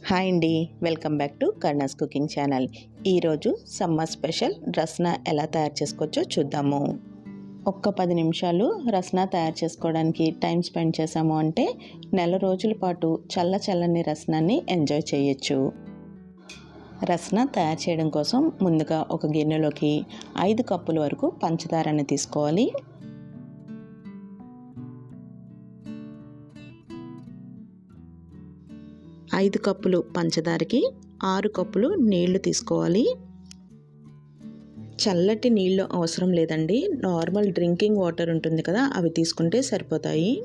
Hi అండి, welcome back to Karna's cooking channel. ఈరోజు summer special Rasna ఎలా తయారు చేసుకోవచ్చో చూద్దాము. ఒక్క 10 నిమిషాలు రస్నా తయారు చేసుకోవడానికి టైం స్పెండ్ చేసాము అంటే నెల రోజుల పాటు చల్లని రస్నాన్ని ఎంజాయ్ చేయొచ్చు. రస్నా తయారు చేయడం కోసం ముందుగా ఒక గిన్నెలోకి 5 కప్పుల వరకు పంచదారని తీసుకోవాలి. ఐదు కప్పులు పంచదారకి 6 కప్పులు నీళ్లు తీసుకోవాలి. చల్లటి నీళ్ళు అవసరం లేదండి, నార్మల్ డ్రింకింగ్ వాటర్ ఉంటుంది కదా, అవి తీసుకుంటే సరిపోతాయి.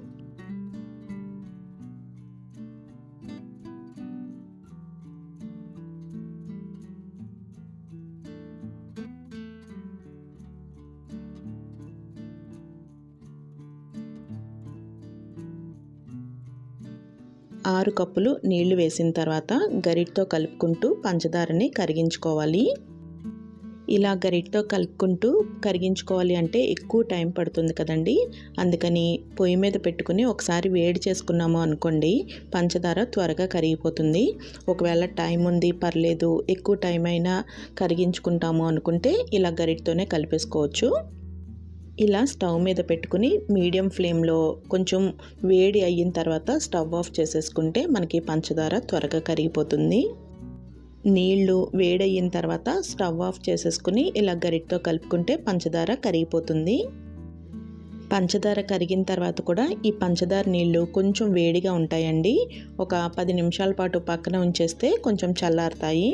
ఆరు కప్పులు నీళ్లు వేసిన తర్వాత గరిటతో కలుపుకుంటూ పంచదారని కరిగించుకోవాలి. ఇలా గరిటతో కలుపుకుంటూ కరిగించుకోవాలి అంటే ఎక్కువ టైం పడుతుంది కదండి, అందుకని పొయ్యి మీద పెట్టుకుని ఒకసారి వేడి చేసుకున్నాము అనుకోండి, పంచదార త్వరగా కరిగిపోతుంది. ఒకవేళ టైం ఉంది, పర్లేదు, ఎక్కువ టైం అయినా కరిగించుకుంటాము అనుకుంటే ఇలా గరిటతోనే కలిపేసుకోవచ్చు. ఇలా స్టవ్ మీద పెట్టుకుని మీడియం ఫ్లేమ్లో కొంచెం వేడి అయిన తర్వాత స్టవ్ ఆఫ్ చేసేసుకుంటే మనకి పంచదార త్వరగా కరిగిపోతుంది. నీళ్లు వేడయిన తర్వాత స్టవ్ ఆఫ్ చేసేసుకుని ఇలా గరిటతో కలుపుకుంటే పంచదార కరిగిపోతుంది. పంచదార కరిగిన తర్వాత కూడా ఈ పంచదార నీళ్లు కొంచెం వేడిగా ఉంటాయండి. ఒక 10 నిమిషాల పాటు పక్కన ఉంచేస్తే కొంచెం చల్లారుతాయి.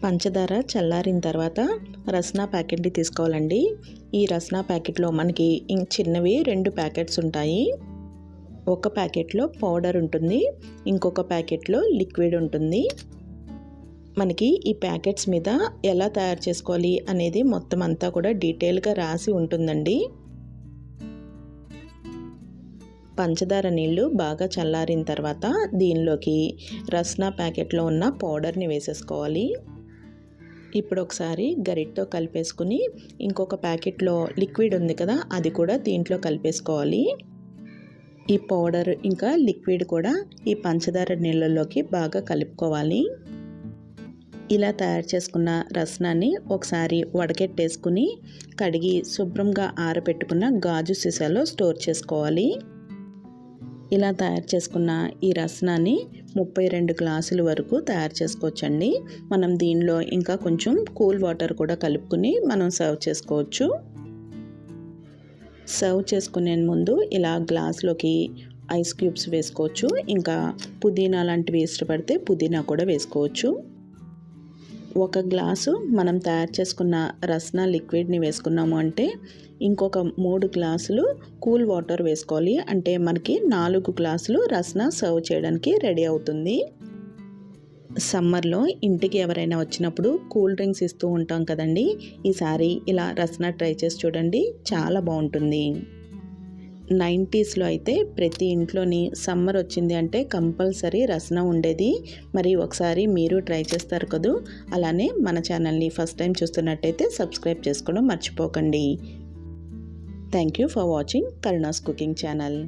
పంచదార చల్లారిన తర్వాత రస్నా ప్యాకెట్ని తీసుకోవాలండి. ఈ రస్నా ప్యాకెట్లో మనకి చిన్నవి 2 ప్యాకెట్స్ ఉంటాయి. ఒక ప్యాకెట్లో పౌడర్ ఉంటుంది, ఇంకొక ప్యాకెట్లో లిక్విడ్ ఉంటుంది. మనకి ఈ ప్యాకెట్స్ మీద ఎలా తయారు చేసుకోవాలి అనేది మొత్తం అంతా కూడా డీటెయిల్గా రాసి ఉంటుందండి. పంచదార నీళ్ళు బాగా చల్లారిన తర్వాత దీనిలోకి రస్నా ప్యాకెట్లో ఉన్న పౌడర్ని వేసేసుకోవాలి. ఇప్పుడు ఒకసారి గరిటతో కలిపేసుకుని ఇంకొక ప్యాకెట్లో లిక్విడ్ ఉంది కదా, అది కూడా దీంట్లో కలిపేసుకోవాలి. ఈ పౌడర్ ఇంకా లిక్విడ్ కూడా ఈ పంచదార నీళ్ళలోకి బాగా కలుపుకోవాలి. ఇలా తయారు చేసుకున్న రస్నాన్ని ఒకసారి వడకెట్టేసుకుని కడిగి శుభ్రంగా ఆరబెట్టుకున్న గాజు సీసాలో స్టోర్ చేసుకోవాలి. ఇలా తయారు చేసుకున్న ఈ రస్నాన్ని 32 గ్లాసుల వరకు తయారు చేసుకోవచ్చండి. మనం దీనిలో ఇంకా కొంచెం కూల్ వాటర్ కూడా కలుపుకుని మనం సర్వ్ చేసుకోవచ్చు. సర్వ్ చేసుకునే ముందు ఇలా గ్లాస్లోకి ఐస్ క్యూబ్స్ వేసుకోవచ్చు. ఇంకా పుదీనా లాంటివి ఇష్టపడితే పుదీనా కూడా వేసుకోవచ్చు. ఒక గ్లాసు మనం తయారు చేసుకున్న రస్నా లిక్విడ్ని వేసుకున్నాము అంటే ఇంకొక 3 గ్లాసులు కూల్ వాటర్ వేసుకోవాలి. అంటే మనకి 4 గ్లాసులు రస్నా సర్వ్ చేయడానికి రెడీ అవుతుంది. సమ్మర్లో ఇంటికి ఎవరైనా వచ్చినప్పుడు కూల్ డ్రింక్స్ ఇస్తూ ఉంటాం కదండి, ఈసారి ఇలా రస్నా ట్రై చేసి చూడండి, చాలా బాగుంటుంది. 90స్లో అయితే ప్రతి ఇంట్లోని సమ్మర్ వచ్చింది అంటే కంపల్సరీ రస్నా ఉండేది. మరి ఒకసారి మీరు ట్రై చేస్తారు కదూ. అలానే మన ఛానల్ని ఫస్ట్ టైం చూస్తున్నట్టయితే సబ్స్క్రైబ్ చేసుకోవడం మర్చిపోకండి. Thank you for watching Karuna's cooking channel.